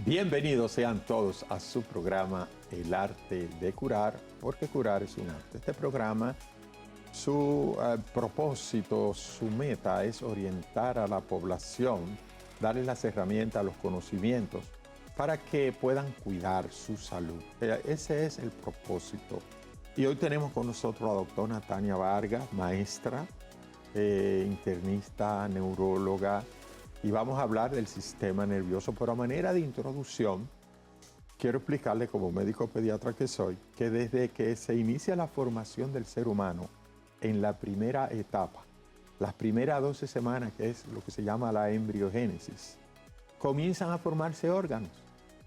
Bienvenidos sean todos a su programa El Arte de Curar, porque curar es un arte. Este programa, su propósito, su meta es orientar a la población, darles las herramientas, los conocimientos, para que puedan cuidar su salud. Ese es el propósito. Y hoy tenemos con nosotros a la doctora Tania Vargas, maestra, internista, neuróloga, y vamos a hablar del sistema nervioso. Pero a manera de introducción, quiero explicarle como médico pediatra que soy, que desde que se inicia la formación del ser humano en la primera etapa, las primeras 12 semanas, que es lo que se llama la embriogénesis, comienzan a formarse órganos,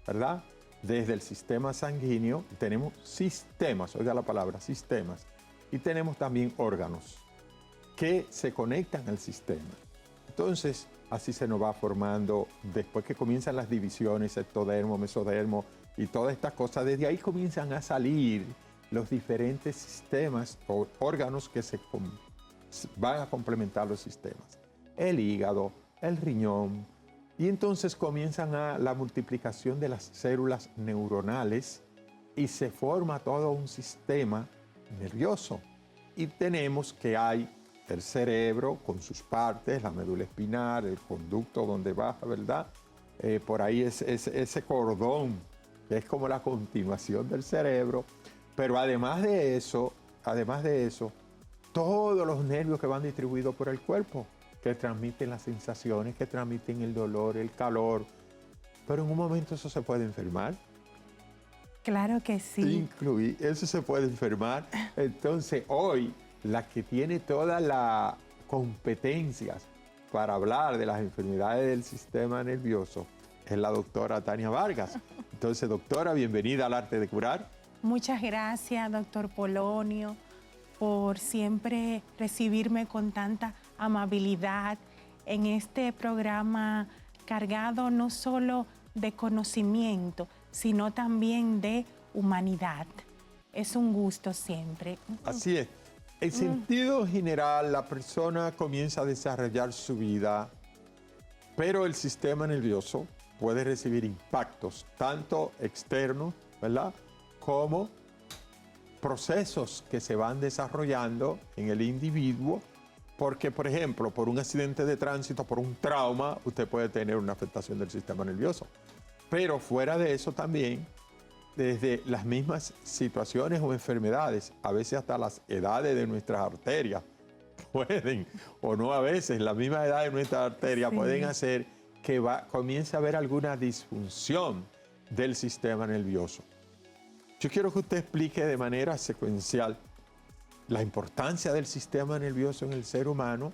¿verdad? Desde el sistema sanguíneo tenemos sistemas, oiga la palabra, sistemas, y tenemos también órganos que se conectan al sistema. Entonces, así se nos va formando, después que comienzan las divisiones, ectodermo, mesodermo y todas estas cosas, desde ahí comienzan a salir los diferentes sistemas o órganos que van a complementar los sistemas. El hígado, el riñón, y entonces comienzan la multiplicación de las células neuronales y se forma todo un sistema nervioso. Y tenemos que hay el cerebro con sus partes, la médula espinal, el conducto donde baja, ¿verdad? Por ahí es ese cordón, que es como la continuación del cerebro. Pero además de eso, todos los nervios que van distribuidos por el cuerpo, que transmiten las sensaciones, que transmiten el dolor, el calor. Pero en un momento eso se puede enfermar. Claro que sí. Eso se puede enfermar. Entonces hoy, la que tiene todas las competencias para hablar de las enfermedades del sistema nervioso es la doctora Tania Vargas. Entonces, doctora, bienvenida al Arte de Curar. Muchas gracias, doctor Polonio, por siempre recibirme con tanta amabilidad en este programa cargado no solo de conocimiento, sino también de humanidad. Es un gusto siempre. Así es. En sentido general, la persona comienza a desarrollar su vida, pero el sistema nervioso puede recibir impactos, tanto externos, ¿verdad?, como procesos que se van desarrollando en el individuo, porque, por ejemplo, por un accidente de tránsito, por un trauma, usted puede tener una afectación del sistema nervioso. Pero fuera de eso también, desde las mismas situaciones o enfermedades, a veces hasta las edades de nuestras arterias pueden, o no a veces, la misma edad de nuestras arterias pueden hacer que comience a haber alguna disfunción del sistema nervioso. Yo quiero que usted explique de manera secuencial la importancia del sistema nervioso en el ser humano,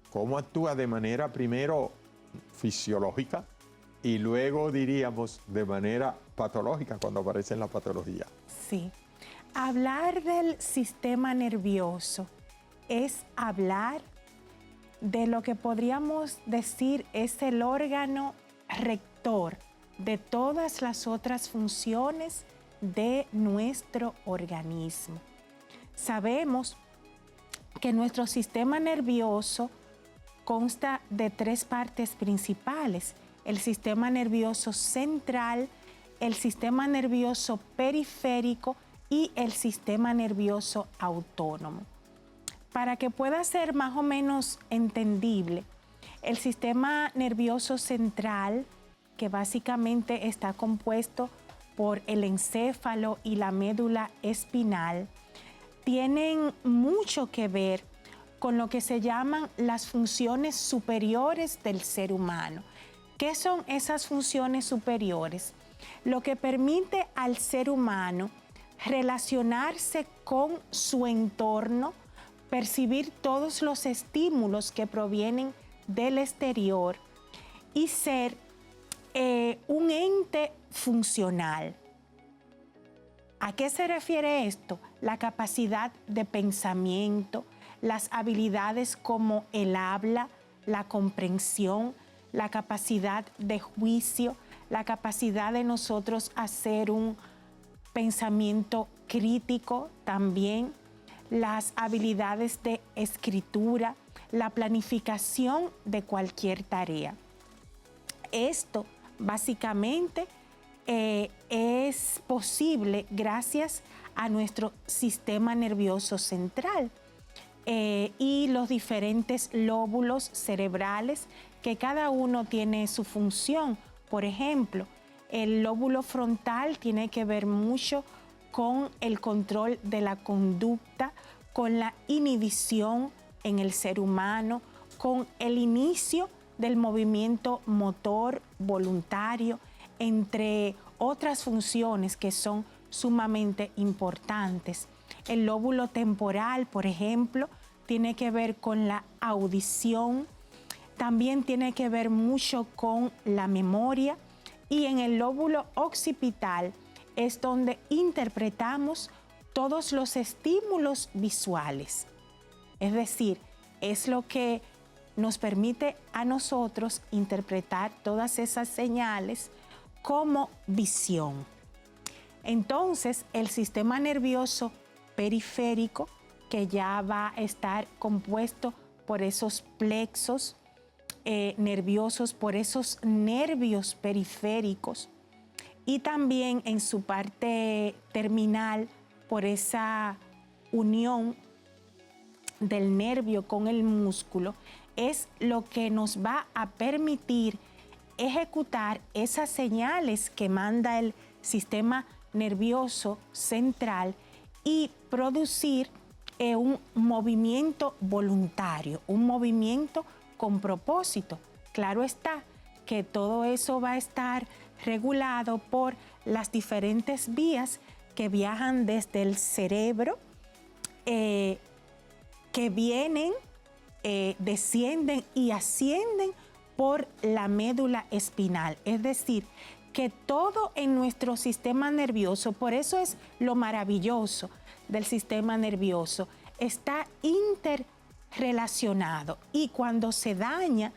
cómo actúa de manera primero fisiológica, y luego diríamos de manera patológica cuando aparece en la patología. Sí. Hablar del sistema nervioso es hablar de lo que podríamos decir es el órgano rector de todas las otras funciones de nuestro organismo. Sabemos que nuestro sistema nervioso consta de tres partes principales: el sistema nervioso central, el sistema nervioso periférico y el sistema nervioso autónomo. Para que pueda ser más o menos entendible, el sistema nervioso central, que básicamente está compuesto por el encéfalo y la médula espinal, tienen mucho que ver con lo que se llaman las funciones superiores del ser humano. ¿Qué son esas funciones superiores? Lo que permite al ser humano relacionarse con su entorno, percibir todos los estímulos que provienen del exterior y ser un ente funcional. ¿A qué se refiere esto? La capacidad de pensamiento, las habilidades como el habla, la comprensión, la capacidad de juicio, la capacidad de nosotros hacer un pensamiento crítico también, las habilidades de escritura, la planificación de cualquier tarea. Esto básicamente es posible gracias a nuestro sistema nervioso central y los diferentes lóbulos cerebrales que cada uno tiene su función. Por ejemplo, el lóbulo frontal tiene que ver mucho con el control de la conducta, con la inhibición en el ser humano, con el inicio del movimiento motor voluntario, entre otras funciones que son sumamente importantes. El lóbulo temporal, por ejemplo, tiene que ver con la audición, también tiene que ver mucho con la memoria, y en el lóbulo occipital es donde interpretamos todos los estímulos visuales. Es decir, es lo que nos permite a nosotros interpretar todas esas señales como visión. Entonces, el sistema nervioso periférico, que ya va a estar compuesto por esos plexos nerviosos, por esos nervios periféricos, y también en su parte terminal por esa unión del nervio con el músculo, es lo que nos va a permitir ejecutar esas señales que manda el sistema nervioso central y producir un movimiento voluntario, un movimiento con propósito. Claro está que todo eso va a estar regulado por las diferentes vías que viajan desde el cerebro, que vienen, descienden y ascienden por la médula espinal. Es decir, que todo en nuestro sistema nervioso, por eso es lo maravilloso del sistema nervioso, está interrelacionado, y cuando se daña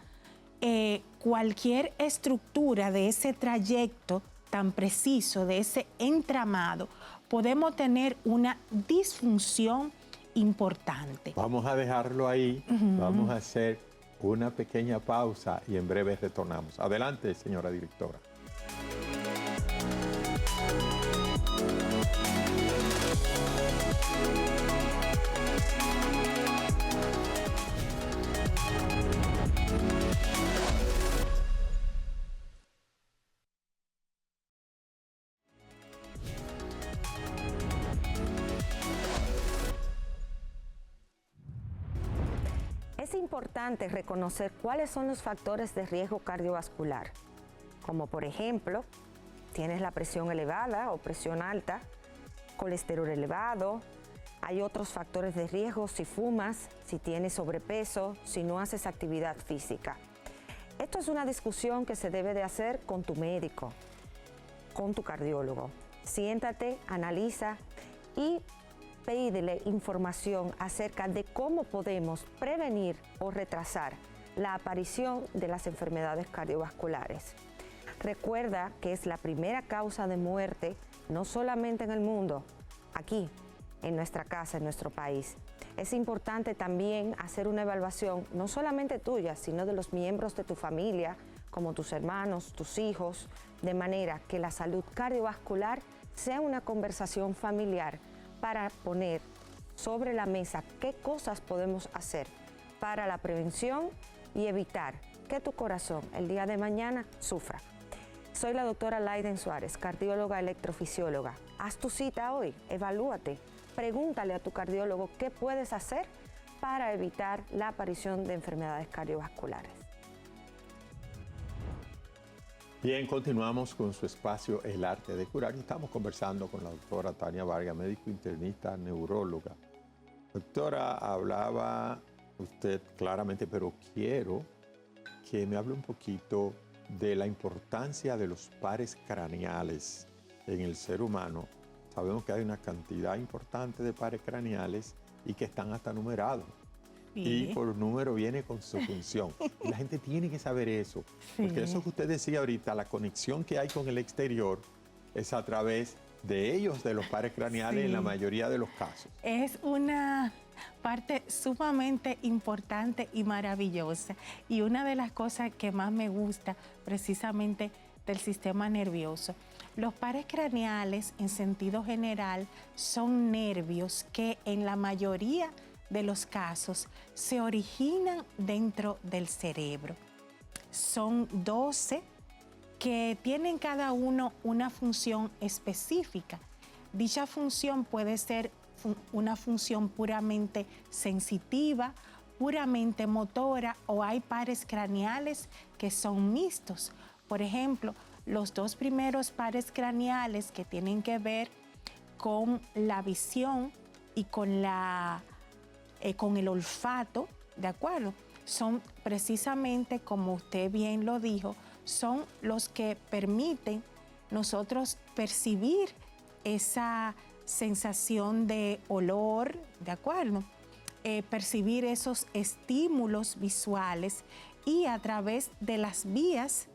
cualquier estructura de ese trayecto tan preciso, de ese entramado, podemos tener una disfunción importante. Vamos a dejarlo ahí, vamos a hacer una pequeña pausa y en breve retornamos. Adelante, señora directora. Es importante reconocer cuáles son los factores de riesgo cardiovascular, como por ejemplo, tienes la presión elevada o presión alta, colesterol elevado, hay otros factores de riesgo si fumas, si tienes sobrepeso, si no haces actividad física. Esto es una discusión que se debe de hacer con tu médico, con tu cardiólogo. Siéntate, analiza y pídele información acerca de cómo podemos prevenir o retrasar la aparición de las enfermedades cardiovasculares. Recuerda que es la primera causa de muerte, no solamente en el mundo, aquí, en nuestra casa, en nuestro país. Es importante también hacer una evaluación, no solamente tuya, sino de los miembros de tu familia, como tus hermanos, tus hijos, de manera que la salud cardiovascular sea una conversación familiar, para poner sobre la mesa qué cosas podemos hacer para la prevención y evitar que tu corazón el día de mañana sufra. Soy la doctora Laiden Suárez, cardióloga electrofisióloga. Haz tu cita hoy, evalúate, pregúntale a tu cardiólogo qué puedes hacer para evitar la aparición de enfermedades cardiovasculares. Bien, continuamos con su espacio El Arte de Curar y estamos conversando con la doctora Tania Vargas, médico internista, neuróloga. Doctora, hablaba usted claramente, pero quiero que me hable un poquito de la importancia de los pares craneales en el ser humano. Sabemos que hay una cantidad importante de pares craneales y que están hasta numerados. Y por número viene con su función. Y la gente tiene que saber eso. Porque eso que usted decía ahorita, la conexión que hay con el exterior es a través de ellos, de los pares craneales en la mayoría de los casos. Es una parte sumamente importante y maravillosa. Y una de las cosas que más me gusta precisamente del sistema nervioso. Los pares craneales, en sentido general, son nervios que en la mayoría de los casos se originan dentro del cerebro. Son 12 que tienen cada uno una función específica. Dicha función puede ser una función puramente sensitiva, puramente motora, o hay pares craneales que son mixtos. Por ejemplo, los dos primeros pares craneales que tienen que ver con la visión y con el olfato, ¿de acuerdo? Son precisamente, como usted bien lo dijo, son los que permiten nosotros percibir esa sensación de olor, ¿de acuerdo? Percibir esos estímulos visuales y a través de las vías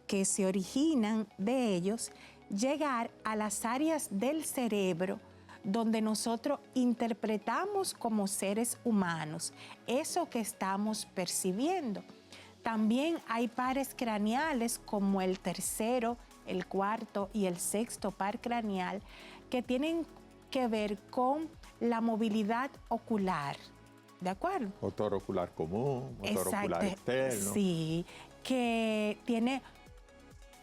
que se originan de ellos, llegar a las áreas del cerebro donde nosotros interpretamos como seres humanos eso que estamos percibiendo. También hay pares craneales como el tercero, el cuarto y el sexto par craneal que tienen que ver con la movilidad ocular, ¿de acuerdo? Motor ocular común, motor ocular externo. Sí, que tiene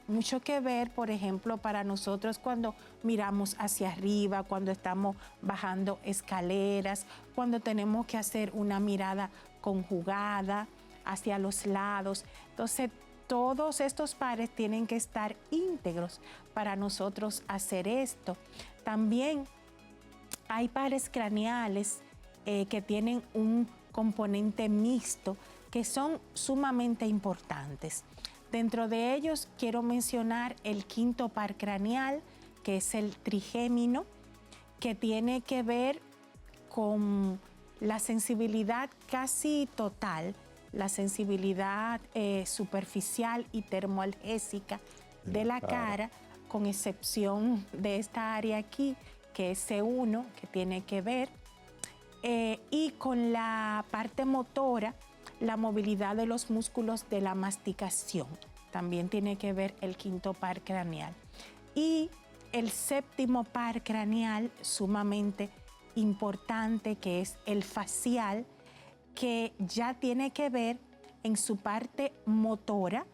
mucho que ver, por ejemplo, para nosotros cuando miramos hacia arriba, cuando estamos bajando escaleras, cuando tenemos que hacer una mirada conjugada hacia los lados. Entonces, todos estos pares tienen que estar íntegros para nosotros hacer esto. También hay pares craneales que tienen un componente mixto que son sumamente importantes. Dentro de ellos quiero mencionar el quinto par craneal, que es el trigémino, que tiene que ver con la sensibilidad casi total, la sensibilidad superficial y termoalgésica de la cara, con excepción de esta área aquí, que es C1, que tiene que ver, y con la parte motora, la movilidad de los músculos de la masticación. También tiene que ver el quinto par craneal. Y el séptimo par craneal, sumamente importante, que es el facial, que ya tiene que ver en su parte motora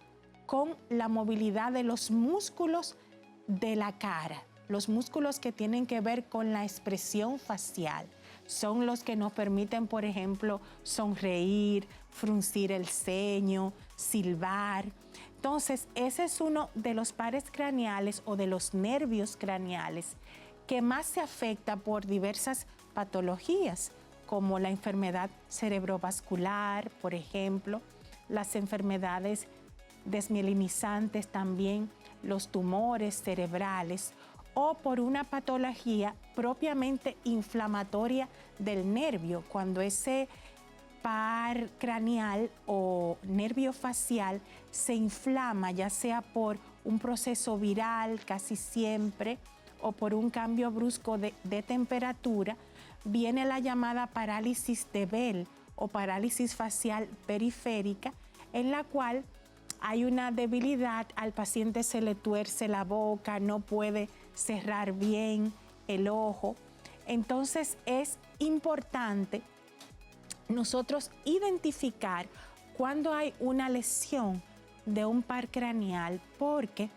con la movilidad de los músculos de la cara. Los músculos que tienen que ver con la expresión facial son los que nos permiten, por ejemplo, sonreír, fruncir el ceño, silbar. Entonces, ese es uno de los pares craneales o de los nervios craneales que más se afecta por diversas patologías, como la enfermedad cerebrovascular, por ejemplo, las enfermedades desmielinizantes también, los tumores cerebrales, o por una patología propiamente inflamatoria del nervio, cuando ese par craneal o nervio facial se inflama, ya sea por un proceso viral casi siempre o por un cambio brusco de temperatura, viene la llamada parálisis de Bell o parálisis facial periférica, en la cual hay una debilidad, al paciente se le tuerce la boca, no puede cerrar bien el ojo. Entonces es importante nosotros identificar cuando hay una lesión de un par craneal, porque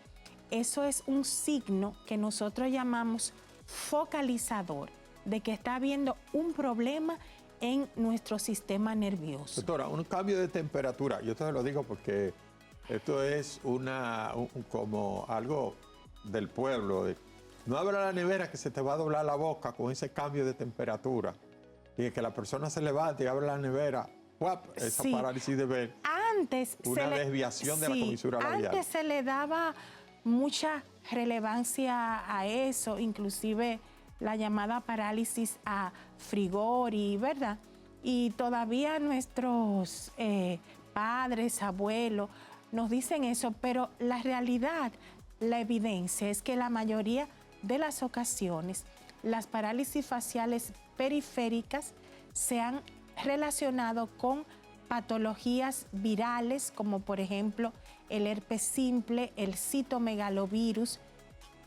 eso es un signo que nosotros llamamos focalizador, de que está habiendo un problema en nuestro sistema nervioso. Doctora, un cambio de temperatura, yo te lo digo porque esto es como algo del pueblo. No abra la nevera que se te va a doblar la boca con ese cambio de temperatura. Y que la persona se levante y abre la nevera, ¡guap! Esa sí. Parálisis de Bell. Antes una desviación de la comisura labial. Antes se le daba mucha relevancia a eso, inclusive la llamada parálisis a Frigori, ¿verdad? Y todavía nuestros padres, abuelos, nos dicen eso, pero la realidad, la evidencia es que la mayoría de las ocasiones las parálisis faciales periféricas se han relacionado con patologías virales como por ejemplo el herpes simple, el citomegalovirus,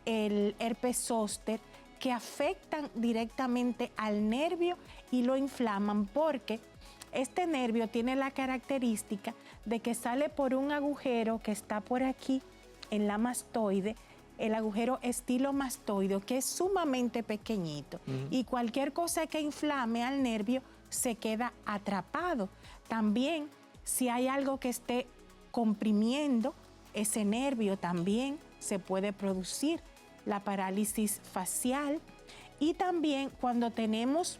el herpes zóster, que afectan directamente al nervio y lo inflaman porque este nervio tiene la característica de que sale por un agujero que está por aquí en la mastoide, el agujero estilomastoideo, que es sumamente pequeñito. Y cualquier cosa que inflame al nervio se queda atrapado. También, si hay algo que esté comprimiendo ese nervio, también se puede producir la parálisis facial. Y también cuando tenemos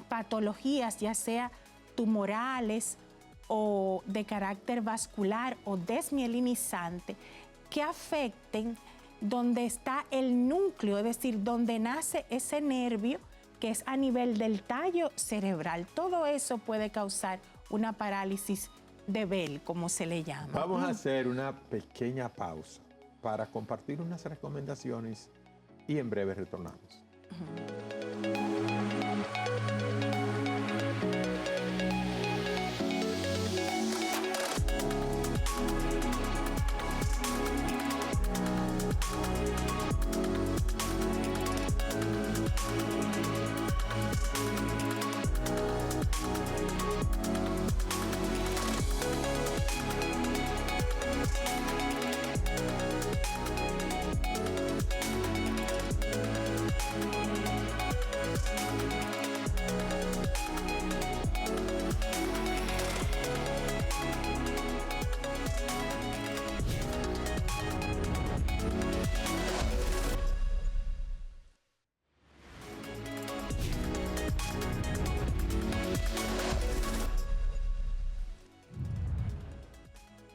patologías, ya sea tumorales o de carácter vascular o desmielinizante, que afecten donde está el núcleo, es decir, donde nace ese nervio, que es a nivel del tallo cerebral. Todo eso puede causar una parálisis de Bell, como se le llama. Vamos a hacer una pequeña pausa para compartir unas recomendaciones y en breve retornamos.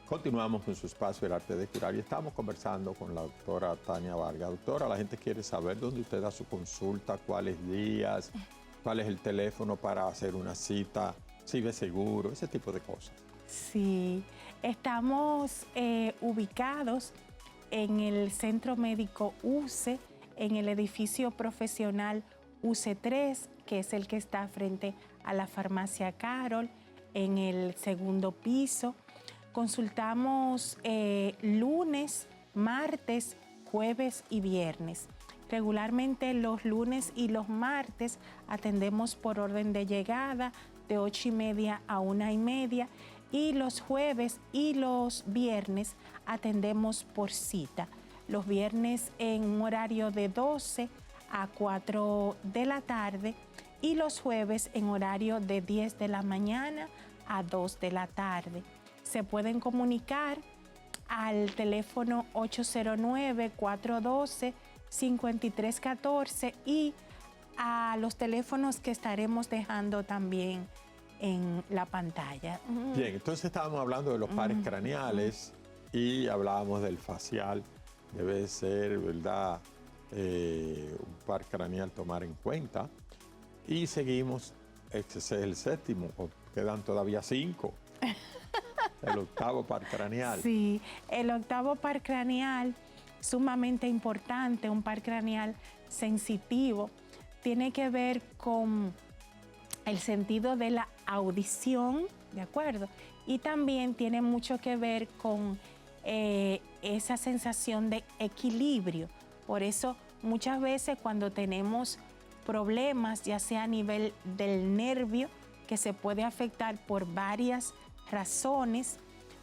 Continuamos con su espacio El Arte de Curar y estamos conversando con la doctora Tania Vargas. Doctora, la gente quiere saber dónde usted da su consulta, cuáles días, cuál es el teléfono para hacer una cita, si ve seguro, ese tipo de cosas. Sí, estamos ubicados en el Centro Médico UCE, en el edificio profesional UCE3, que es el que está frente a la farmacia Carol, en el segundo piso. Consultamos lunes, martes, jueves y viernes. Regularmente los lunes y los martes atendemos por orden de llegada de 8:30 a 1:30 y los jueves y los viernes atendemos por cita. Los viernes en un horario de 12 a 4 de la tarde y los jueves en horario de 10 de la mañana a 2 de la tarde. Se pueden comunicar al teléfono 809-412-5314 y a los teléfonos que estaremos dejando también en la pantalla. Bien, entonces estábamos hablando de los pares craneales y hablábamos del facial. Debe ser, ¿verdad?, un par craneal tomar en cuenta. Y seguimos, este es el séptimo, o quedan todavía 5. El octavo par craneal. Sí, el octavo par craneal, sumamente importante, un par craneal sensitivo, tiene que ver con el sentido de la audición, ¿de acuerdo? Y también tiene mucho que ver con esa sensación de equilibrio. Por eso muchas veces cuando tenemos problemas, ya sea a nivel del nervio, que se puede afectar por varias razones,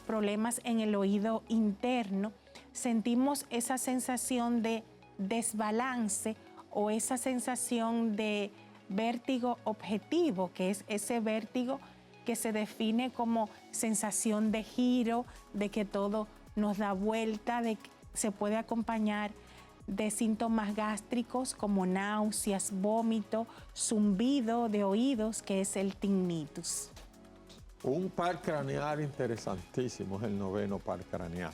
problemas en el oído interno, sentimos esa sensación de desbalance o esa sensación de vértigo objetivo, que es ese vértigo que se define como sensación de giro, de que todo nos da vuelta, de que se puede acompañar de síntomas gástricos como náuseas, vómito, zumbido de oídos, que es el tinnitus. Un par craneal interesantísimo es el noveno par craneal.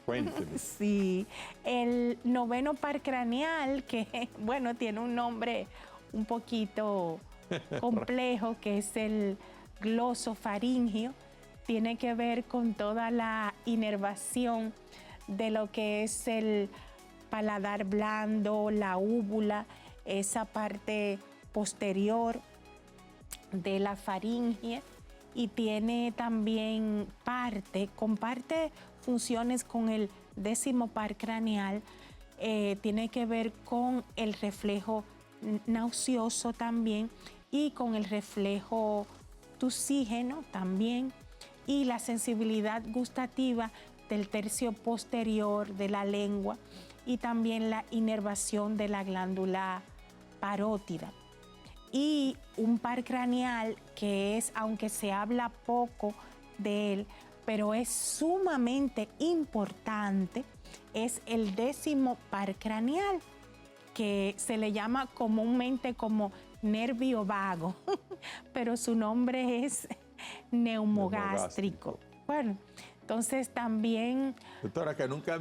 Cuénteme. Sí, el noveno par craneal, que bueno, tiene un nombre un poquito complejo, que es el glosofaringio, tiene que ver con toda la inervación de lo que es el paladar blando, la úvula, esa parte posterior de la faringe. y tiene también comparte funciones con el 10º par craneal. Tiene que ver con el reflejo nauseoso también y con el reflejo tusígeno también, y la sensibilidad gustativa del tercio posterior de la lengua, y también la inervación de la glándula parótida. Y un par craneal que es, aunque se habla poco de él, pero es sumamente importante, es el 10º par craneal, que se le llama comúnmente como nervio vago, pero su nombre es neumogástrico. Bueno, entonces también... Doctora, que nunca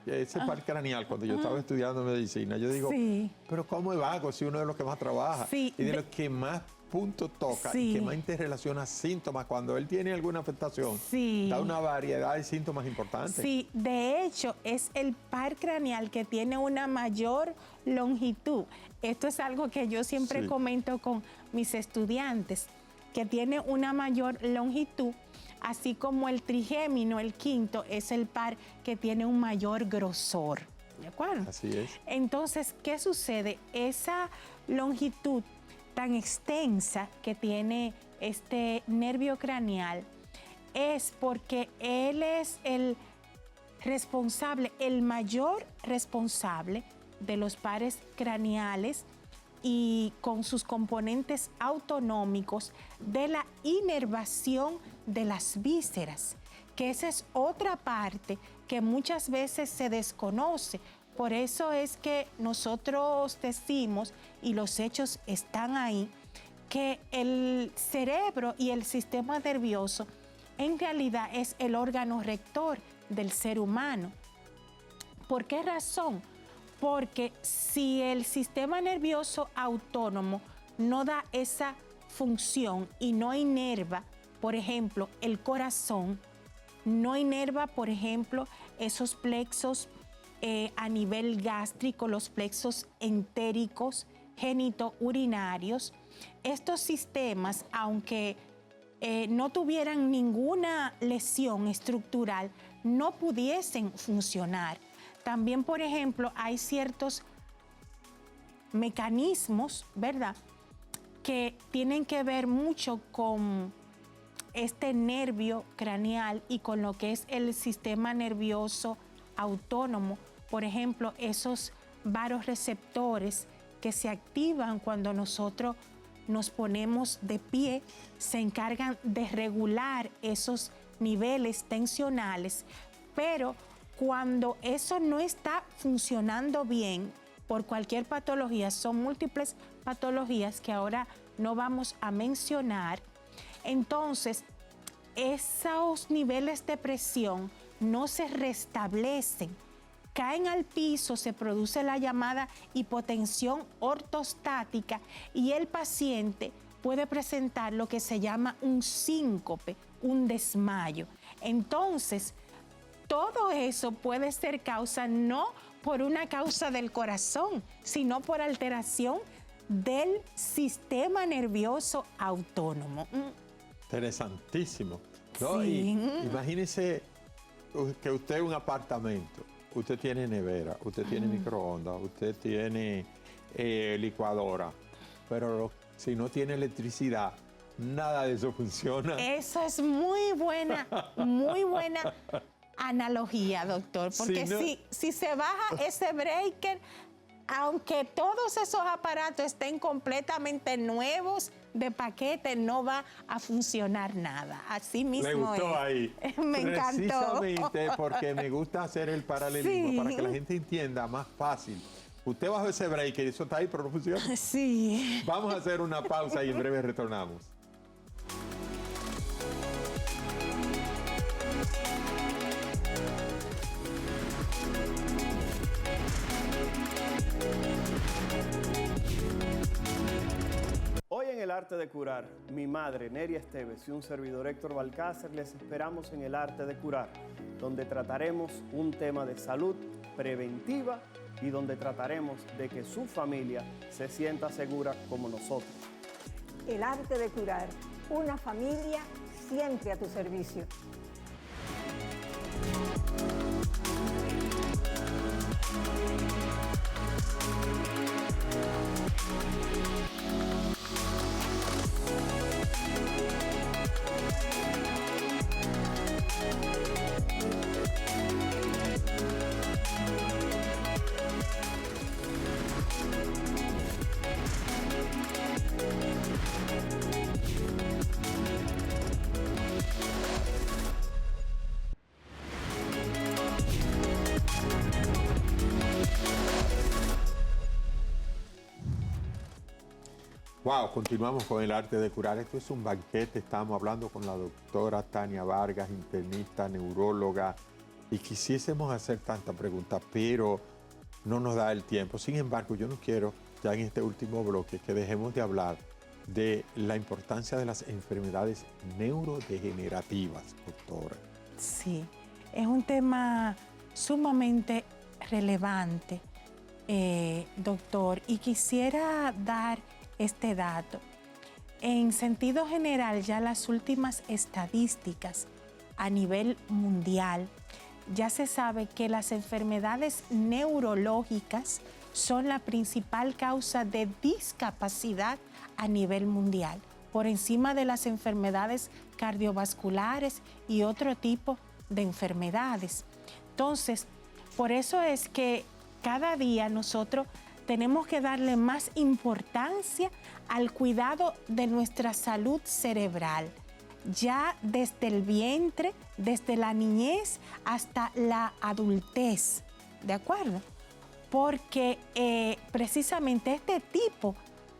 ese par craneal, cuando yo estaba estudiando medicina, yo digo, sí, pero ¿cómo es vago si uno es de los que más trabaja? Sí, y de los que más puntos toca, sí, y que más interrelaciona síntomas. Cuando él tiene alguna afectación, sí, da una variedad de síntomas importantes. Sí, de hecho, es el par craneal que tiene una mayor longitud. Esto es algo que yo siempre comento con mis estudiantes, que tiene una mayor longitud, así como el trigémino, el quinto, es el par que tiene un mayor grosor. ¿De acuerdo? Así es. Entonces, ¿qué sucede? Esa longitud tan extensa que tiene este nervio craneal es porque él es el responsable, el mayor responsable de los pares craneales y con sus componentes autonómicos de la inervación de las vísceras, que esa es otra parte que muchas veces se desconoce. Por eso es que nosotros decimos, y los hechos están ahí, que el cerebro y el sistema nervioso en realidad es el órgano rector del ser humano. ¿Por qué razón? Porque si el sistema nervioso autónomo no da esa función y no inerva, por ejemplo, el corazón, no inerva, por ejemplo, esos plexos a nivel gástrico, los plexos entéricos, genitourinarios, estos sistemas, aunque no tuvieran ninguna lesión estructural, no pudiesen funcionar. También, por ejemplo, hay ciertos mecanismos, ¿verdad?, que tienen que ver mucho con este nervio craneal y con lo que es el sistema nervioso autónomo. Por ejemplo, esos vasoreceptores que se activan cuando nosotros nos ponemos de pie, se encargan de regular esos niveles tensionales, pero cuando eso no está funcionando bien por cualquier patología, son múltiples patologías que ahora no vamos a mencionar, entonces esos niveles de presión no se restablecen, caen al piso, se produce la llamada hipotensión ortostática y el paciente puede presentar lo que se llama un síncope, un desmayo. Entonces, todo eso puede ser causa no por una causa del corazón, sino por alteración del sistema nervioso autónomo. Interesantísimo, ¿no? Sí. Y imagínese que usted es un apartamento, usted tiene nevera, usted tiene microondas, usted tiene licuadora, pero si no tiene electricidad, nada de eso funciona. Eso es muy buena analogía, doctor, porque si se baja ese breaker, aunque todos esos aparatos estén completamente nuevos de paquete, no va a funcionar nada. Así mismo Le gustó es. ahí. Me encantó. Precisamente porque me gusta hacer el paralelismo Sí. para que la gente entienda más fácil. Usted bajó ese breaker y eso está ahí, pero no funciona. Sí. Vamos a hacer una pausa y en breve retornamos. Hoy en El Arte de Curar, mi madre Neria Esteves y un servidor Héctor Balcácer les esperamos en El Arte de Curar, donde trataremos un tema de salud preventiva y donde trataremos de que su familia se sienta segura como nosotros. El Arte de Curar, una familia siempre a tu servicio. Wow, continuamos con el arte de curar. Esto es un banquete. Estamos hablando con la doctora Tania Vargas, internista, neuróloga, y quisiésemos hacer tantas preguntas, pero no nos da el tiempo. Sin embargo, yo no quiero, ya en este último bloque, que dejemos de hablar de la importancia de las enfermedades neurodegenerativas, doctora. Sí, es un tema sumamente relevante, doctor, y quisiera dar este dato. En sentido general, ya las últimas estadísticas a nivel mundial, ya se sabe que las enfermedades neurológicas son la principal causa de discapacidad a nivel mundial, por encima de las enfermedades cardiovasculares y otro tipo de enfermedades. Entonces, por eso es que cada día nosotros tenemos que darle más importancia al cuidado de nuestra salud cerebral, ya desde el vientre, desde la niñez hasta la adultez, ¿de acuerdo? Porque precisamente este tipo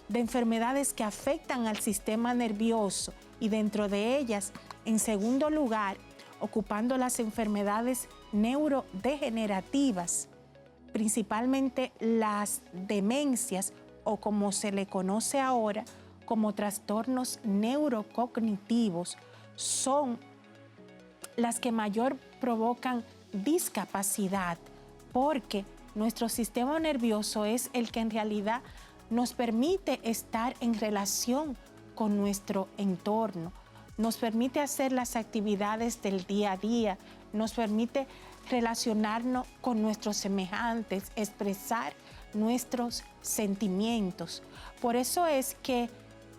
de enfermedades que afectan al sistema nervioso y dentro de ellas, en segundo lugar, ocupando las enfermedades neurodegenerativas, principalmente las demencias o como se le conoce ahora como trastornos neurocognitivos, son las que mayor provocan discapacidad, porque nuestro sistema nervioso es el que en realidad nos permite estar en relación con nuestro entorno, nos permite hacer las actividades del día a día, nos permite relacionarnos con nuestros semejantes, expresar nuestros sentimientos. Por eso es que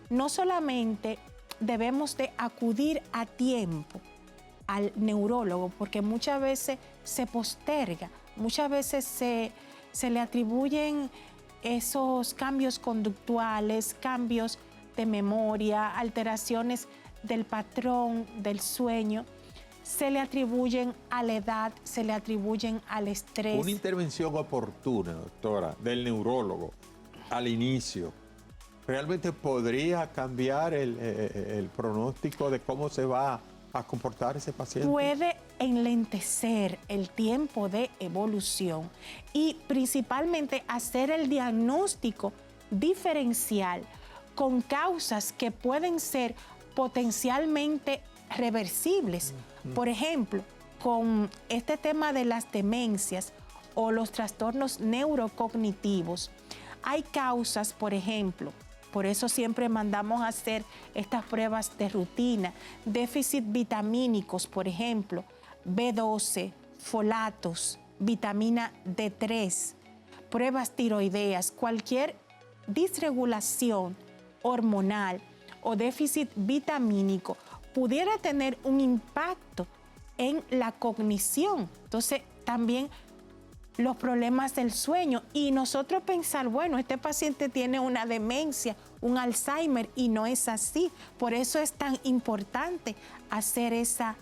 no solamente debemos de acudir a tiempo al neurólogo, porque muchas veces se posterga, muchas veces se le atribuyen esos cambios conductuales, cambios de memoria, alteraciones del patrón del sueño, se le atribuyen a la edad, se le atribuyen al estrés. Una intervención oportuna, doctora, del neurólogo al inicio, ¿realmente podría cambiar el pronóstico de cómo se va a comportar ese paciente? Puede enlentecer el tiempo de evolución y principalmente hacer el diagnóstico diferencial con causas que pueden ser potencialmente reversibles. Por ejemplo, con este tema de las demencias o los trastornos neurocognitivos, hay causas, por ejemplo, por eso siempre mandamos a hacer estas pruebas de rutina, déficit vitamínicos, por ejemplo, B12, folatos, vitamina D3, pruebas tiroideas, cualquier disregulación hormonal o déficit vitamínico pudiera tener un impacto en la cognición. Entonces, también los problemas del sueño y nosotros pensar, bueno, este paciente tiene una demencia, un Alzheimer, y no es así. Por eso es tan importante hacer esa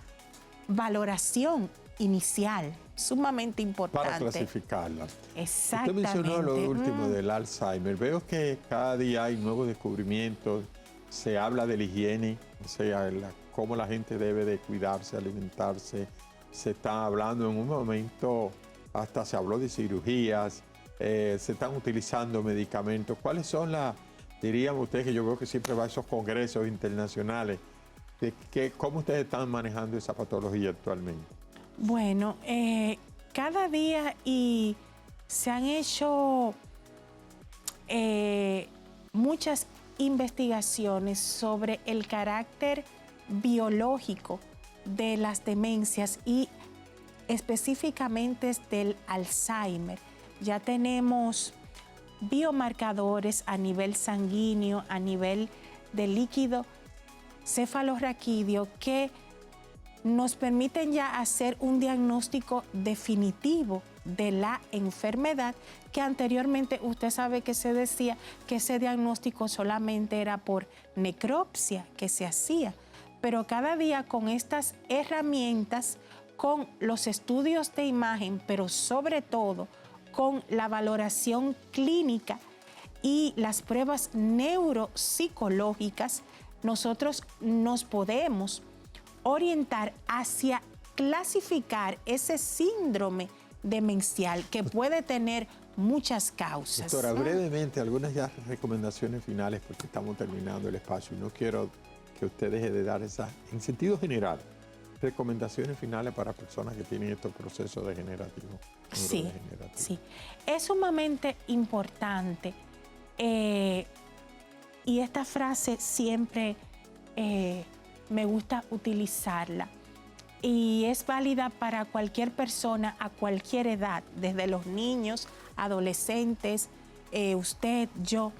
valoración inicial, sumamente importante. Para clasificarla. Exactamente. Usted mencionó lo último del Alzheimer. Veo que cada día hay nuevos descubrimientos, se habla de la higiene, o sea, cómo la gente debe de cuidarse, alimentarse. Se está hablando en un momento, hasta se habló de cirugías, se están utilizando medicamentos. ¿Cuáles son dirían ustedes, que yo veo que siempre va a esos congresos internacionales, cómo ustedes están manejando esa patología actualmente? Bueno, cada día se han hecho muchas investigaciones sobre el carácter biológico de las demencias y específicamente del Alzheimer. Ya tenemos biomarcadores a nivel sanguíneo, a nivel de líquido cefalorraquídeo que nos permiten ya hacer un diagnóstico definitivo de la enfermedad, que anteriormente usted sabe que se decía que ese diagnóstico solamente era por necropsia que se hacía, pero cada día con estas herramientas, con los estudios de imagen, pero sobre todo con la valoración clínica y las pruebas neuropsicológicas, nosotros nos podemos orientar hacia clasificar ese síndrome demencial que puede tener muchas causas. Doctora, brevemente, algunas ya recomendaciones finales porque estamos terminando el espacio y no quiero que usted deje de dar esas, en sentido general, recomendaciones finales para personas que tienen estos procesos degenerativos. Sí, sí. Es sumamente importante y esta frase siempre me gusta utilizarla y es válida para cualquier persona a cualquier edad, desde los niños, adolescentes, usted, yo.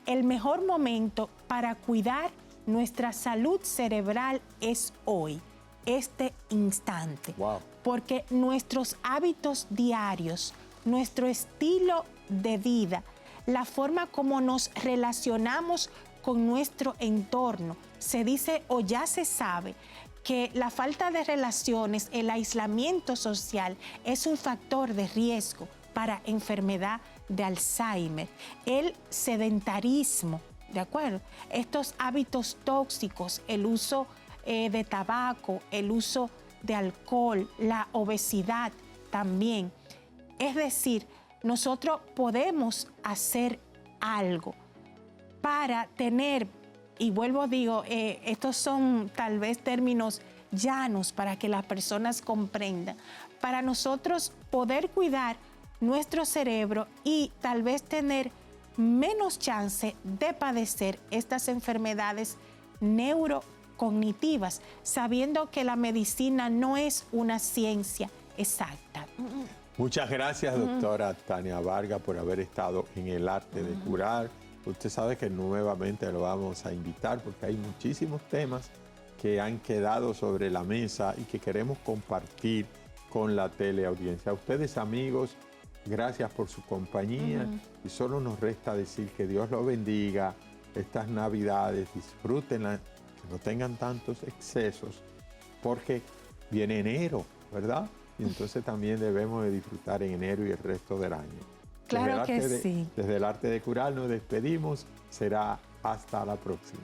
El mejor momento para cuidar nuestra salud cerebral es hoy, este instante. Wow. Porque nuestros hábitos diarios, nuestro estilo de vida, la forma como nos relacionamos con nuestro entorno, se dice o ya se sabe que la falta de relaciones, el aislamiento social es un factor de riesgo para enfermedad de Alzheimer. El sedentarismo, ¿de acuerdo? Estos hábitos tóxicos, el uso de tabaco, el uso de alcohol, la obesidad también. Es decir, nosotros podemos hacer algo para tener, y vuelvo digo, estos son tal vez términos llanos para que las personas comprendan, para nosotros poder cuidar nuestro cerebro y tal vez tener menos chance de padecer estas enfermedades neurocognitivas, sabiendo que la medicina no es una ciencia exacta. Muchas gracias, doctora Tania Vargas, por haber estado en El Arte de Curar. Usted sabe que nuevamente lo vamos a invitar porque hay muchísimos temas que han quedado sobre la mesa y que queremos compartir con la teleaudiencia. A ustedes, amigos, gracias por su compañía y solo nos resta decir que Dios los bendiga estas Navidades, disfrútenla, que no tengan tantos excesos porque viene enero, ¿verdad? Y entonces también debemos de disfrutar en enero y el resto del año. Claro que sí. Desde el Arte de Curar nos despedimos. Será hasta la próxima.